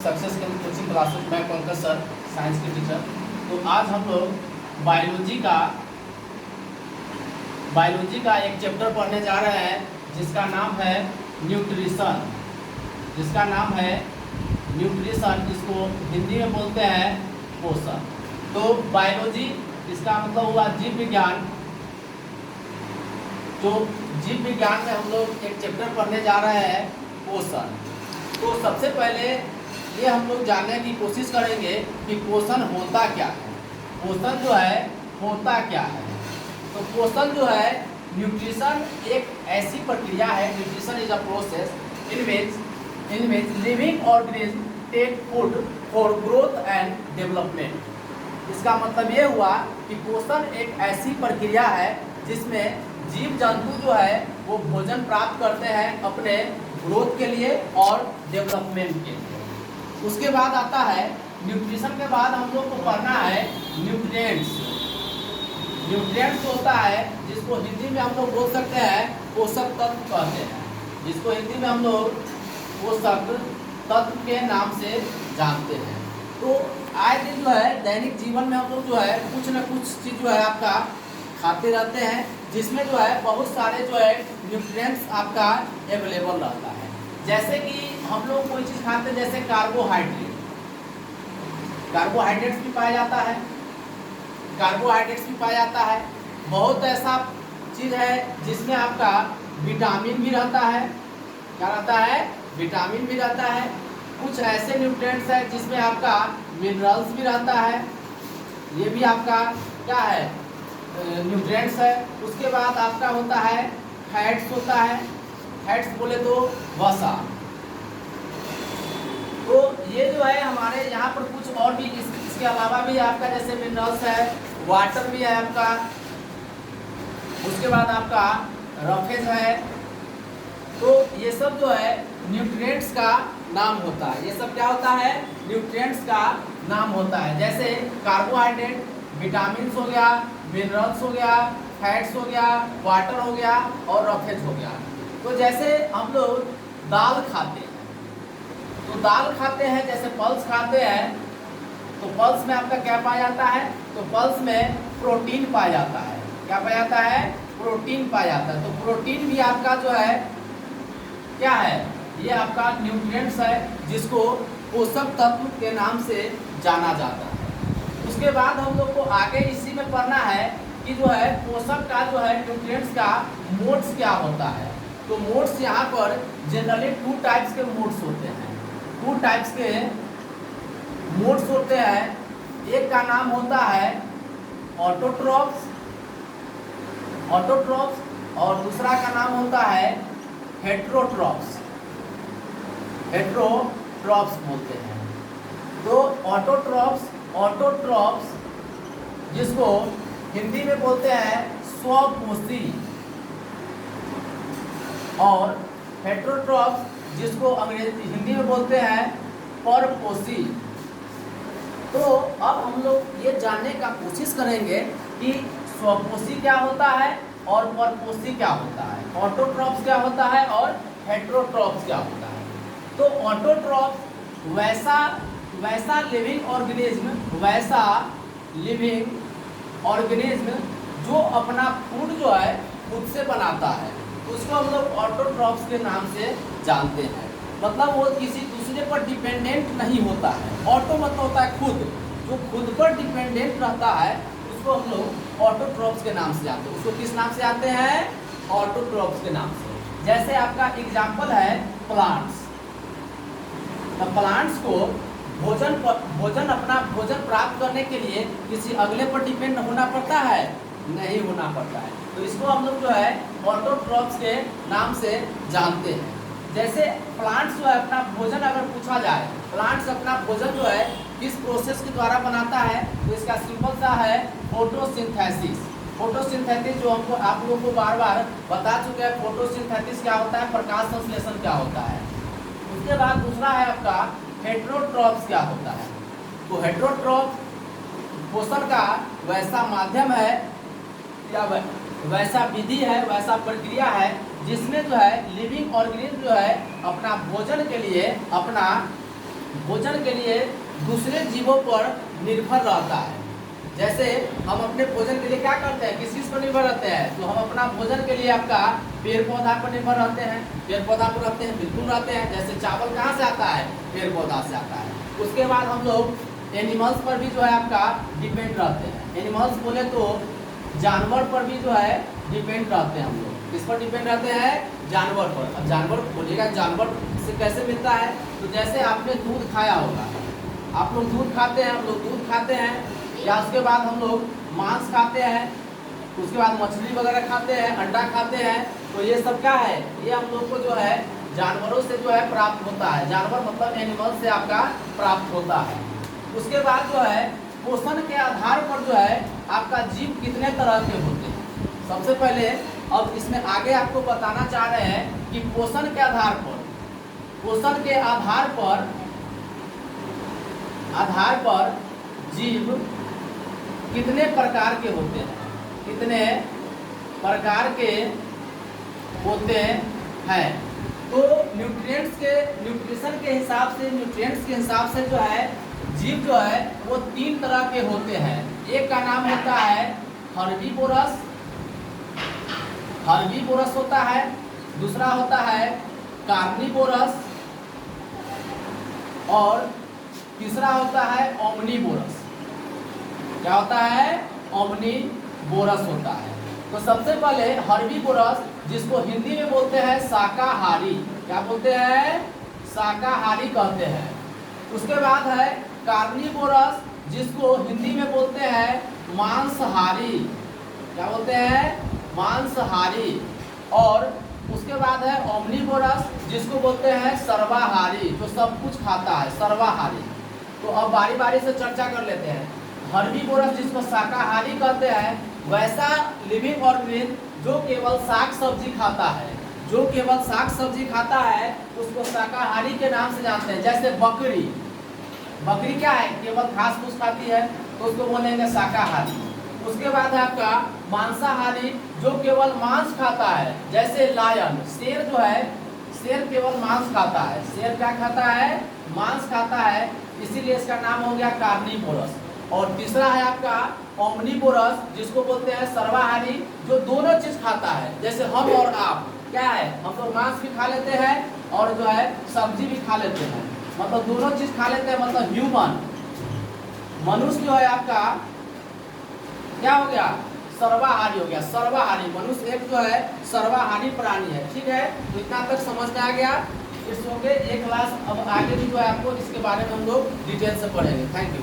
Success के coaching classes में Pankaj sir, science के टीचर। तो आज हम लोग बायोलॉजी का एक चैप्टर पढ़ने जा रहे हैं जिसका नाम है न्यूट्रिशन। इसको हिंदी में बोलते हैं पोषण। तो बायोलॉजी इसका मतलब हुआ जीव विज्ञान। तो जीव विज्ञान में हम लोग एक चैप्टर पढ़ने जा रहे हैं पोषण। तो सबसे पहले ये हम लोग जानने की कोशिश करेंगे कि पोषण होता क्या है। पोषण जो है होता क्या है। तो पोषण जो है, न्यूट्रिशन एक ऐसी प्रक्रिया है। Nutrition is a process in which living organism take food for growth and development. इसका मतलब ये हुआ कि पोषण एक ऐसी प्रक्रिया है जिसमें जीव जंतु जो है वो भोजन प्राप्त करते हैं अपने ग्रोथ के लिए और डेवलपमेंट के लिए। उसके बाद आता है न्यूट्रिशन के बाद हम लोग को पढ़ना है न्यूट्रिएंट्स। न्यूट्रिएंट्स होता है जिसको हिंदी में हम लोग बोल सकते हैं पोषक तत्व कहते हैं, जिसको हिंदी में हम लोग पोषक तत्व के नाम से जानते हैं। तो आए दिन जो है दैनिक जीवन में हम लोग जो है कुछ न कुछ चीज़ जो है आपका खाते रहते हैं, जिसमें जो है बहुत सारे जो है न्यूट्रिएंट्स आपका अवेलेबल रहता है। जैसे कि हम लोग कोई चीज़ खाते हैं, जैसे कार्बोहाइड्रेट्स भी पाया जाता है। बहुत ऐसा चीज़ है जिसमें आपका विटामिन भी रहता है। क्या रहता है? विटामिन भी रहता है। कुछ ऐसे न्यूट्रिएंट्स है जिसमें आपका मिनरल्स भी रहता है। ये भी आपका क्या है? न्यूट्रिएंट्स है। उसके बाद आपका होता है फैट्स होता है। फैट्स बोले तो वसा। तो ये जो है हमारे यहाँ पर कुछ और भी इसके अलावा भी आपका जैसे मिनरल्स है, वाटर भी है आपका। उसके बाद आपका रफेज है। तो ये सब जो है न्यूट्रिएंट्स का नाम होता है। ये सब क्या होता है? न्यूट्रिएंट्स का नाम होता है। जैसे कार्बोहाइड्रेट, विटामिन हो गया, मिनरल्स हो गया, फैट्स हो गया, वाटर हो गया और रफेज हो गया। तो जैसे हम लोग दाल खाते हैं, तो दाल खाते हैं, जैसे पल्स खाते हैं, तो पल्स में आपका क्या पाया जाता है? तो पल्स में प्रोटीन पाया जाता है। क्या पाया जाता है? प्रोटीन पाया जाता है। तो प्रोटीन भी आपका जो है क्या है? ये आपका न्यूट्रिएंट्स है, जिसको पोषक तत्व के नाम से जाना जाता है। उसके बाद हम लोग को आगे इसी में पढ़ना है कि जो है पोषक का जो है न्यूट्रिएंट्स का मोड्स क्या होता है। तो मोड्स यहाँ पर जनरली 2 टाइप्स के मोड्स होते हैं। 2 टाइप्स के मोड्स होते हैं। एक का नाम होता है ऑटोट्रॉप्स और दूसरा का नाम होता है हेट्रोट्रॉप्स बोलते हैं। तो ऑटोट्रॉप्स जिसको हिंदी में बोलते हैं स्वपोषी, और हेट्रोट्रॉप्स जिसको हिंदी में बोलते हैं परपोषी। तो अब हम लोग ये जानने का कोशिश करेंगे कि स्वपोषी क्या होता है और परपोषी क्या होता है, ऑटोट्रॉप्स क्या होता है और हेट्रोट्रॉप्स क्या होता है। तो ऑटोट्रॉप्स वैसा लिविंग ऑर्गेनिज्म जो अपना फूड जो है खुद से बनाता है, उसको हम लोग ऑटोट्रॉप्स के नाम से जानते हैं। मतलब वो किसी दूसरे पर डिपेंडेंट नहीं होता है। ऑटो मतलब होता है खुद, जो खुद पर डिपेंडेंट रहता है उसको हम लोग ऑटोट्रॉप्स के नाम से जानते हैं। उसको किस नाम से जानते हैं? ऑटोट्रॉप्स के नाम से। जैसे आपका एग्जाम्पल है प्लांट्स। प्लांट्स को अपना भोजन प्राप्त करने के लिए किसी अगले पर डिपेंड होना पड़ता है? नहीं होना पड़ता है। तो इसको हम लोग जो है ऑटोट्रॉप्स के नाम से जानते हैं। जैसे प्लांट्स जो है अपना भोजन अगर पूछा जाए, प्लांट्स अपना भोजन जो है किस प्रोसेस के द्वारा बनाता है, तो इसका सिंपल सा है फोटोसिंथेसिस। जो हमको आप लोगों को बार बार बता चुके हैं। फोटोसिंथेसिस क्या होता है, प्रकाश संश्लेषण क्या होता है। उसके बाद दूसरा है आपका हेट्रोट्रॉप्स क्या होता है। तो हेट्रोट्रॉप्स पोषण का वैसा माध्यम है या वैसा विधि है, वैसा प्रक्रिया है जिसमें जो है लिविंग ऑर्गेनिज्म जो है अपना भोजन के लिए अपना भोजन के लिए दूसरे जीवों पर निर्भर रहता है। जैसे हम अपने भोजन के लिए क्या करते हैं, किस चीज़ पर निर्भर रहते हैं, तो हम अपना भोजन के लिए आपका पेड़ पौधा पर निर्भर रहते हैं। पेड़ पौधा पर रहते हैं, बिल्कुल रहते हैं। जैसे चावल कहाँ से आता है, पेड़ पौधा से आता है। उसके बाद हम लोग एनिमल्स पर भी जो है आपका डिपेंड रहते हैं। एनिमल्स बोले तो जानवर पर भी जो है डिपेंड रहते हैं हम लोग। किस पर डिपेंड रहते हैं, जानवर पर। अब जानवर बोलिएगा जानवर से कैसे मिलता है, तो जैसे आपने दूध खाया होगा, आप लोग दूध खाते हैं, हम लोग दूध खाते हैं, या उसके बाद हम लोग मांस खाते हैं, उसके बाद मछली वगैरह खाते हैं, अंडा खाते हैं। तो ये सब क्या है, ये हम लोग को जो है जानवरों से जो है प्राप्त होता है। जानवर मतलब एनिमल से आपका प्राप्त होता है। उसके बाद जो है पोषण के आधार पर जो है आपका जीव कितने तरह के होते हैं। सबसे पहले अब इसमें आगे आपको बताना चाह रहे हैं कि पोषण के आधार पर जीव कितने प्रकार के होते हैं, कितने प्रकार के होते हैं। तो न्यूट्रिशन के हिसाब से जो है जीव जो है वो 3 तरह के होते हैं। एक का नाम होता है हर्बीवोरस होता है, दूसरा होता है कार्निवोरस, और तीसरा होता है ओमनीवोरस। क्या होता है, ओमनीवोरस होता है। तो सबसे पहले हर्बीवोरस, जिसको हिंदी में बोलते हैं शाकाहारी, क्या बोलते हैं, शाकाहारी कहते हैं। उसके बाद है कार्निवोरस, जिसको हिंदी में बोलते हैं मांसाहारी, क्या बोलते हैं, मांसाहारी। और उसके बाद है ओमनीवोरस, जिसको बोलते हैं सर्वाहारी, जो सब कुछ खाता है, सर्वाहारी। तो अब बारी बारी से चर्चा कर लेते हैं। हर्बीवोरस जिसको शाकाहारी कहते हैं, वैसा लिविंग ऑर्गेनिज्म जो केवल साग सब्जी खाता है, जो केवल साग सब्जी खाता है उसको शाकाहारी के नाम से जानते हैं। जैसे बकरी क्या है, केवल घास फूस खाती है, तो उसको बोलेंगे शाकाहारी। उसके बाद है आपका मांसाहारी, जो केवल मांस खाता है। जैसे लायन, शेर जो है, शेर केवल मांस खाता है। शेर क्या खाता है, मांस खाता है, इसीलिए इसका नाम हो गया कार्निवोरस। और तीसरा है आपका ओमनीवोरस, जिसको बोलते हैं सर्वाहारी, जो दोनों चीज खाता है। जैसे हम और आप क्या है, हम लोग मांस भी खा लेते हैं और जो है सब्जी भी खा लेते हैं, मतलब दोनों चीज खा लेते हैं। मतलब ह्यूमन, मनुष्य जो है आपका क्या हो गया, सर्वाहारी हो गया। सर्वाहारी मनुष्य एक जो है सर्वाहारी प्राणी है। ठीक है, तो इतना तक समझ में आ गया। इस हो गए एक क्लास। अब आगे भी जो है आपको इसके बारे में हम लोग डिटेल से पढ़ेंगे। Thank you.